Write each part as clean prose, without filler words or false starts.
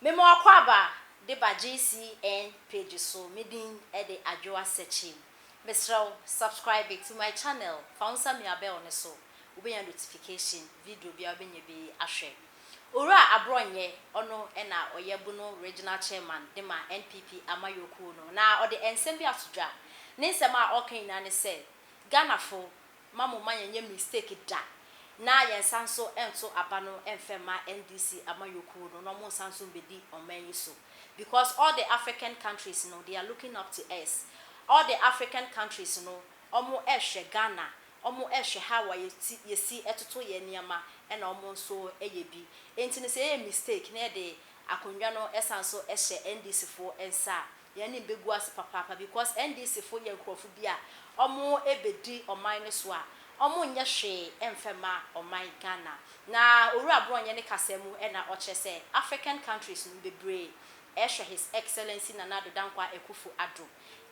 Memo akwaba de ba GCN page so medin e de adwoa searching. Mesraw subscribe to my channel. Found some ya bell ne so. Ube ya notification video bia obenye bi ahwe. Ora abronye ono na oyebuno regional chairman de ma NPP amayoku no. Na ode ensem bi asodwa. Ne nsem a okan na ne se Ghana fo mamu manye mistake da. Na yen sanso ento abano enfema NDC amayoku no mo sanso bedi omanyi so because all the African countries they are looking up to us. All the African countries omo ehwe Ghana omo ehwe how you see etoto ye niama and omo so eyebi enti ne say mistake na de akonwa no esanso ehwe NDC fo ensa ye ne begu as papa because NDC fo ye nkrofo bia omo ebedi oman so a omo nya hwe emfema oman Ghana na oru abronye ne kasemu na oche say African countries no bebre ehwe his excellency Nana Dankwa Ekufu Addo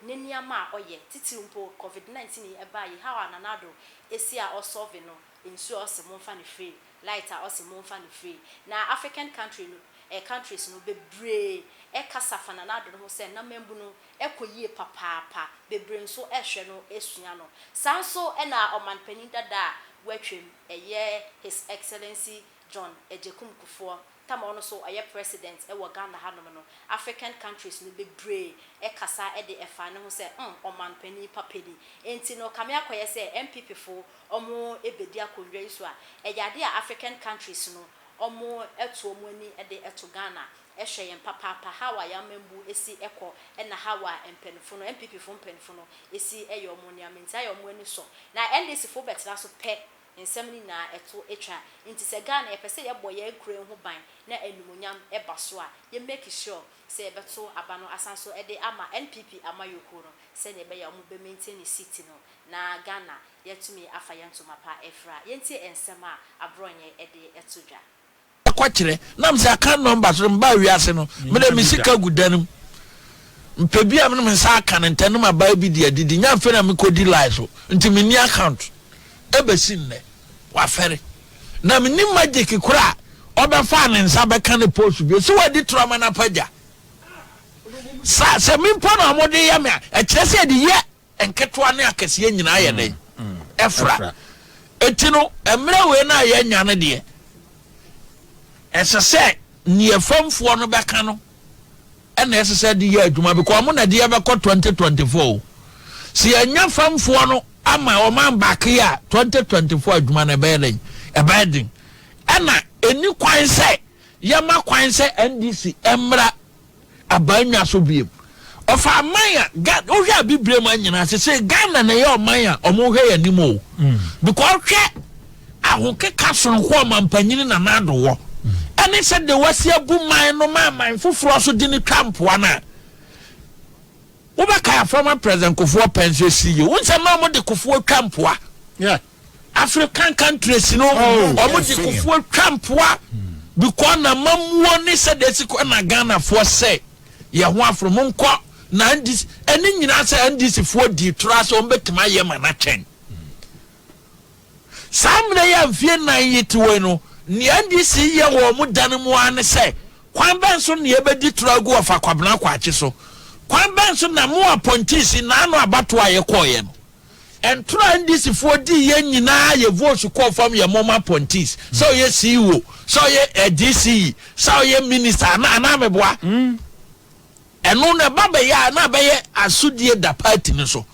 neniama oye titimpo COVID-19 ebayi how Nanado esi a osolve no ensu osemo fa ne free lighter osemo fa ne free na African countries no bebre kasafa Nanado no say na membu no ekoyie papa bebre nso ehwe no esua no sanso na omanpanin dada watwem eye his excellency John Ejekum Kufuor Tamono so aye president Ghana no African countries no bebre kasa de efa ne ho se oman pani papedi enti no kame akoye se MPP fo omo ebedi akonwa iso a eyade a African countries no omo eto omo ani de eto Ghana ehwe yen papa hawa ya membu esi eko na hawa empenfo no MPP fo empenfo no esi eye omo ni amenti aye omo ani so na NDC fo betena so pe nsɛmni na eto etwa nti se Ghana yepese yebo ye kure ho ban na enumonyam eba so a ye make sure se ebeto aba no asanso de ama NPP amayoku no se ne be ya mu be maintain city no na Ghana yetumi afa yentoma pa efra yenti ensɛm a abronye de etodwa akwakire nam se aka number so mba wiase no me de misika gudanum mpebi a me nsa aka ntanum aba bi de adidi nya mfe na me kodi live so nti me ni account ebesin ne wafere na me ni magic kura obefa ne nsa beka ne post bi so wadi trauma na paja sa se me mpo na omode ye me a kire se de ye enketwa ne akese nyina ye den efra etino emre we na ye nya ne de esese ni efamfo no beka no ena esese de ye adwuma because mo na de ye beko 2024 si enya famfo no ama oman bakia 2024 adwuma na beden ebeden ana eni kwan se yema kwan se NDC emra abanya so biem ofa amanya ohwe abibrem anyina se Ghana na ye omanya omohwe yanimo because hwe ahokeka so nko omampanyini na nado wo ene se de wasi abuman no man foforo so di ni twampoa na Ubaka former president Kufuor pension CEO. Unse ma mo de Kufuor twampoa. Yeah. African countries no omo de Kufuor twampoa because na mamuo ni se de siko na Ghana for say ye ho afro mo nko na ndis eni nyina se ndis for di trust o betima ye mana chen. Samre ya mfie na yiti we no ni ndis ye wo mo dan mu an se kwan ben so ne ye bedi tragu of akwabena kwache so. Kwan ben so na mo appointees na no abato aye koye no entro ndisi for di ye nyina ye vote call from ye mama appointees so ye CEO so ye DC so ye minister na meboa eno na baba ya na be ye asudie da party ni so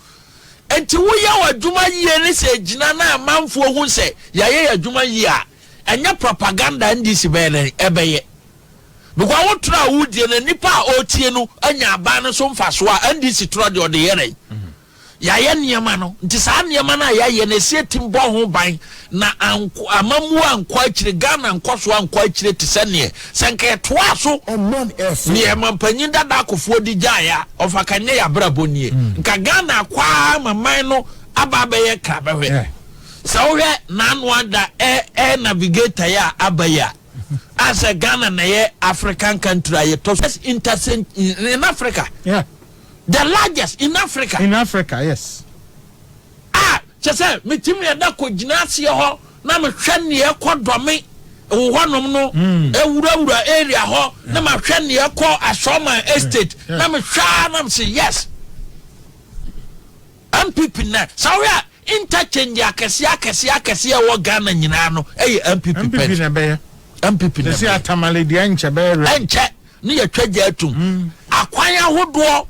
enti wo ye wadwuma ye ni se gina na manfo hu se ye adwuma ye a enya propaganda ndisi be ne ebeye because what try would the nipa otie no anya aba no so mfaso a NDC tro de ode yere ya ye niema no nti sa niema na ya ye na sie timbo ho ban na amamu anko akire Ghana nkoso anko akire tisane senke toa so niema panyin dada akofo di jaya ofakanye ya brabonie nka Ghana kwa maman no aba be ye kra behwe so we na no ada navigator ya abaya as a Ghana na ye African country ye to intercent in Africa. Yeah. The largest in Africa. In Africa, yes. Just say me timi da ko ginasi ho na me hwe ne e kodome wonom no ewura area ho na ma hwe ne ekọ Asoma estate na me hwa na me say yes MPP na sawe interchange akese wo Ghana nyina no MPP na be MPP na say atamale dia nche be enche ne ye twaja atum akwan ahodo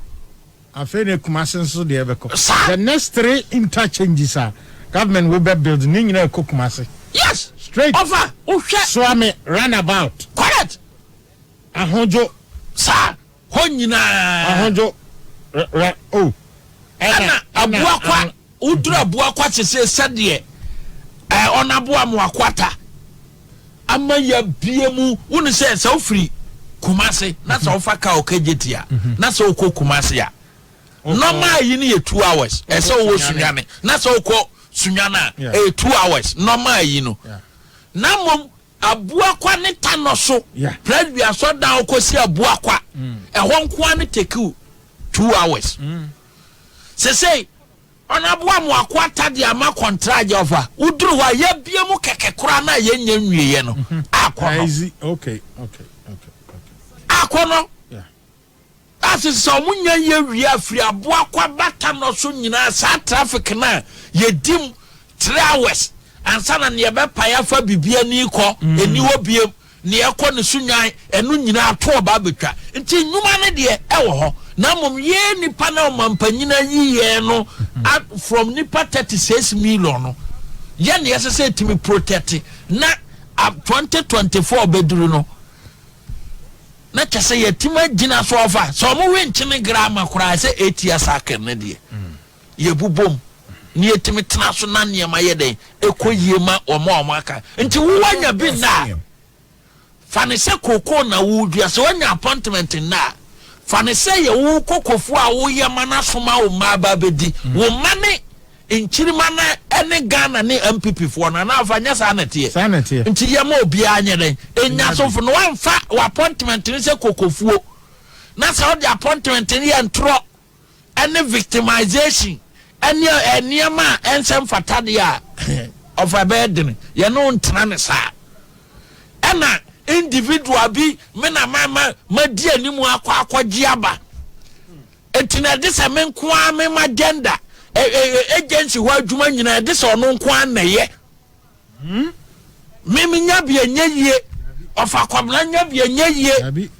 afi ne Kumasi nso de ebeko the next 3 interchanges are government will be building ni nyina Kumasi. Yes, straight over. Swami runabout. Correct. Ahonjo. Sir, honyina. Ahonjo. Oh. Ana abuakwa. Udura abuakwa chese sadie. Onabua mu akwata. Ama ya biemu. Wonu se ofiri Kumasi. Na se ofa ka okejetia. Na se okọ Kumasi ya. Normal yi ni 2 hours. Ese wo sunyane. Na se okọ Sunyana 2 hours normal yi no na mom abuakwa ne tanoso previa so da okosi abuakwa ho nko ne take 2 hours say on abua mu akwata de ama contract offer uduru wa ya bie mu keke kura na ye nya nwiye no akono okay akono asisa omunya ye wi afri aboakwa bata no so nyina sa traffic na ye dim 3 hours ansana ne be paya fa bibia ni ko eniwo biem ne ekọ ne sunyan enu nyina ato ba betwa nti nyuma ne de ewo ho na mom ye nipa na omampanyina yiye no from nipa 36 million no ye ne yesese timi protect na 2024 beduru no na chese yetima gina so ofa so mo wenchine grama kura se 8 years akene de ye bubom ni yetimi tena so na ne ma ye den ekoyema omo aka nti wo wanya bi na fane se koko na wo dua se wanya appointment na fane se ye wo kokofu a wo ye mana soma wo ma ba bedi wo mane nchirima na ene Ghana ne MPP fo na na afanya sanete nti ye ma obi anye den enya so fo no wamfa wo appointment ni se kokofuo na se wo di appointment ni ye ntro ene victimization ene eniema ensem fatade a of a bedin ye no ntena ne sa ena individual bi me na mama madi animu akwaji aba entina de se me nko a me magenda agency ho adwuma nyina de se ono nko an na ye me nya bia nya yie ofa kwabla nya bia nya yie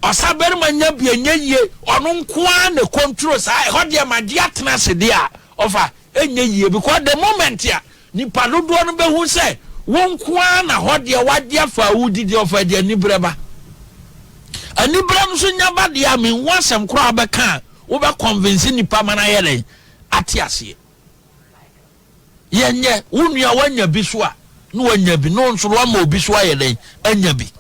osabere ma nya bia nya yie ono nko an na control sa ho de ma de atena se de a ofa enya yie because the moment ya ni paludo no be hu se won ko na ho de wade afa wudi de ofa de anibreba anibra no so nya ba de a me wasem kro abeka wo be convince ni pa mana yele ate ase yenye wonua wanya bi so a no wanya bi no nso wa ma obi so ayele anya bi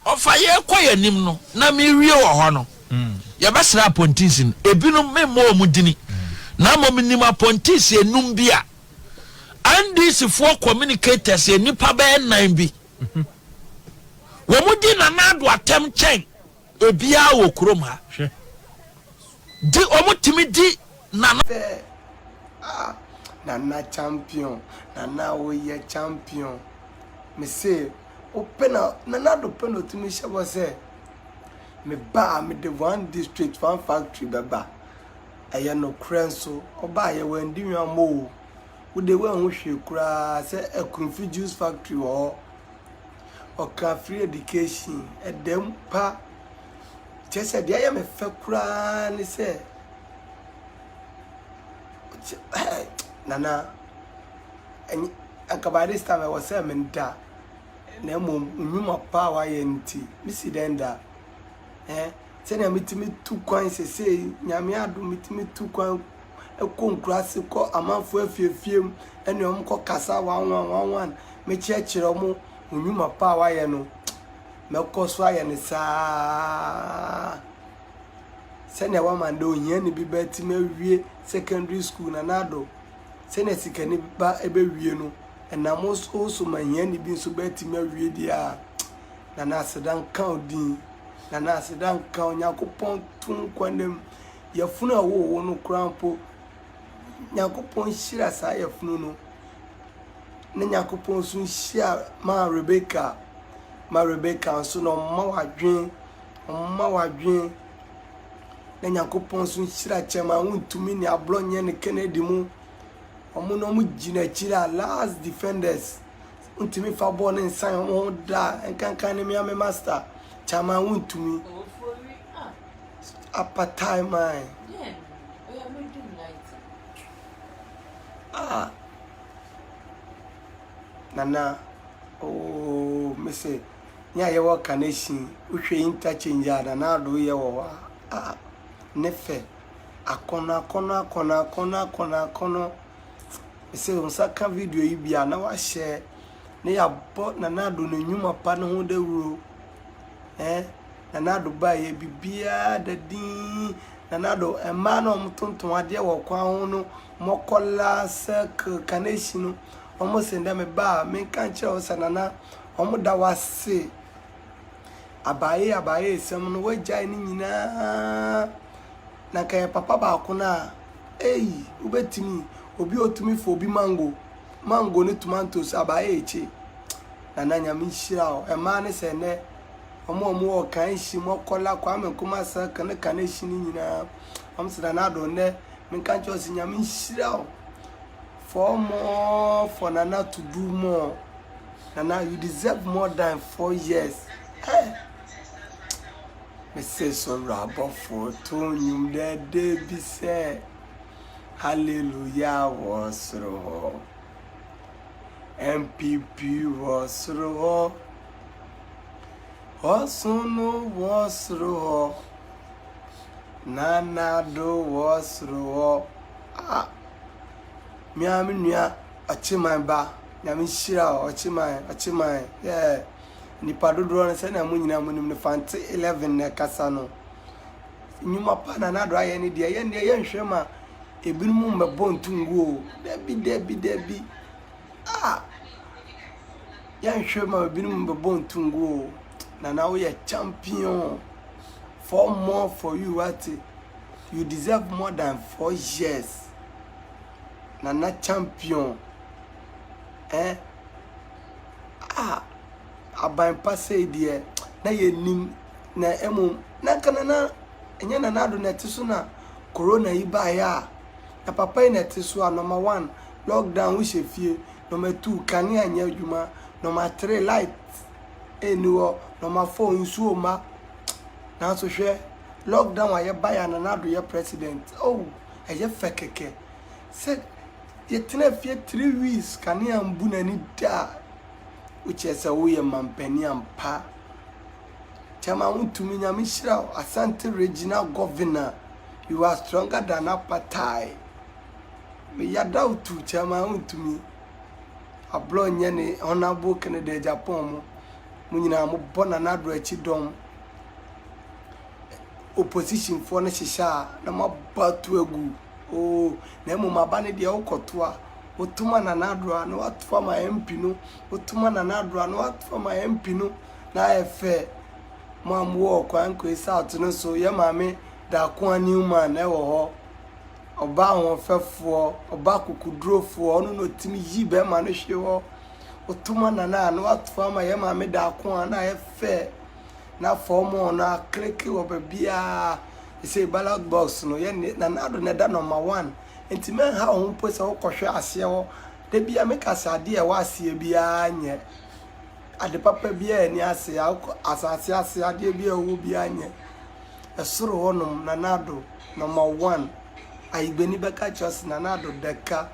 ofa ye koyanim no na me wie wo ho no ye be sra pontisin ebinom me mo omudini na mominim appointees enum bia and this for communicators enipa be nan bi wo mudi na nado atem chen ebia wo krom ha di omutimi di na na champion na wo ye champion me say open na nado penalty me shebo say me ba me the one district one factory baba aya no krenso oba ye wandi nwamo wo de we hu hwe kura se ekunfi juice factory wo oka free education edem pa chese de aya me fe kura ni se nana eni akabade sta me wo se me nda na mo nwuma pa wa ye nti misi denda sene mitimi tu kwan sese nyame ado mitimi tu kwan ekonkrase ko amanfo afiefiem ene omko kasa wan me chechire omo onwuma pa wa ye no meko so aye ne saa sene wa mande ohia ni bi betime wie secondary school na nado sene sikani ba ebe wie no enamo so mahia ni bi so betime wie dia na na sedan kan din na na sedan ka Onyankopon tun kwanem yafunu a wo no krampo Nyankopon hira sa yafunu no na Nyankopon sun hia ma Rebecca ma Rebecca so no mma wadwen na Nyankopon so nhira chema wontumi ne ablonye ne Kennedy mu omo no mu gina chira last defenders wontumi fa ball ne nsan ho da enkankan ne me master chama wontumi upper time man Yeah. We are making light. Nana oh me say nya ye wo connection uhwe interchange ada na do ye wo nefe akona me say unsa ka video yi bia na wa share ne ya bo na do no nyuma pa no ho dawuro na do ba ye bibia da din na do ema na omtonton ade wo kwa ho no mokola circle connection no omo senda me ba me kan che o sanana omo da wase abaye sem no wagya ni nyina na kai papa ba ko na ubetimi obi otumi fo obi mango ne tomatoes abaye eche na nyame nhira o ema ne se ne omo o kan shi mokola kwa me kuma sa kan shi ni nyina omo senda na do ne me kan che o si nyame nhira o for more for Nana to do more. Nana, you deserve more than 4 years. Hey. Me say so rubber for Tony that day be said. Hallelujah was raw. MPP was raw. Osono was raw. Nana do was raw. Miami nua achiman ba nyame hira achiman yeah nipa dodo no se na mu nyina mu nim ne fante 11 ne kasa no nyuma pa na do aye ne de ye nhwe ma ebinum mbebo ntungu debi ya nhwe ma ebinum mbebo ntungu na wo ye champion for more for you what you deserve more than 4 years. Nana champion aban passe die na ye nim na emu na kanana enya na nado na tiso na corona yi ba ya na papa na tiso a number 1 lockdown wo shefie number 2 kane anya adwuma number 3 light eniwo number 4 nsuo ma na so hwe lockdown aye ba ya na nado ye president eye fekeke said yetena fie 3 weeks kane ambu na ni da uchesa wo ye mampani ampa chama untumi nyame hira Asante regional governor you are stronger than apartheid me yada utu chama untumi ablo nye ne honorable Kennedy Japan mu nyina mo bona na do achi dom opposition for na shisha na mabatu egu na emu mabane dia ukotoa utuma na nadra no atfa ma MP no utuma na nadra no atfa ma MP no na efe mamwo kwa nko south no so ye mame da kwa newman e wo ho oba ho fefo oba kukudrofo ono no timi yi be ma no hwe ho utuma na no atfa ma ye mame da kwa na efe na form na click wo bia say ballot box no ye na nado na da number 1 enti men ha ho pose wo kohwe ase wo de bia make asade e wa ase bia nye ade papa bia ni ase asase ase ade bia wo bia nye esoro honum na nado number 1 aibeni beka chos na nado deka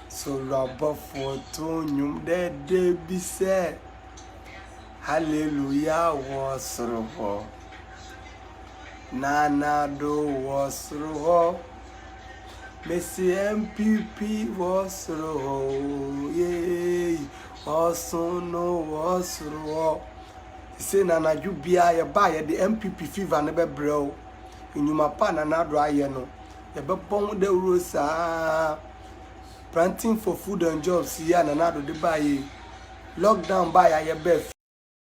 so rabo for nyum de bi se hallelujah was roho Nana do was roho Messi MPP was roho yeah Osono was roho say Nana Jubia ya ba ya the MPP fever ne be brew enyuma pa Nana do aye no ya be pon de rosa planting for food and jobs ya Nana do de ba ye lockdown ba ya be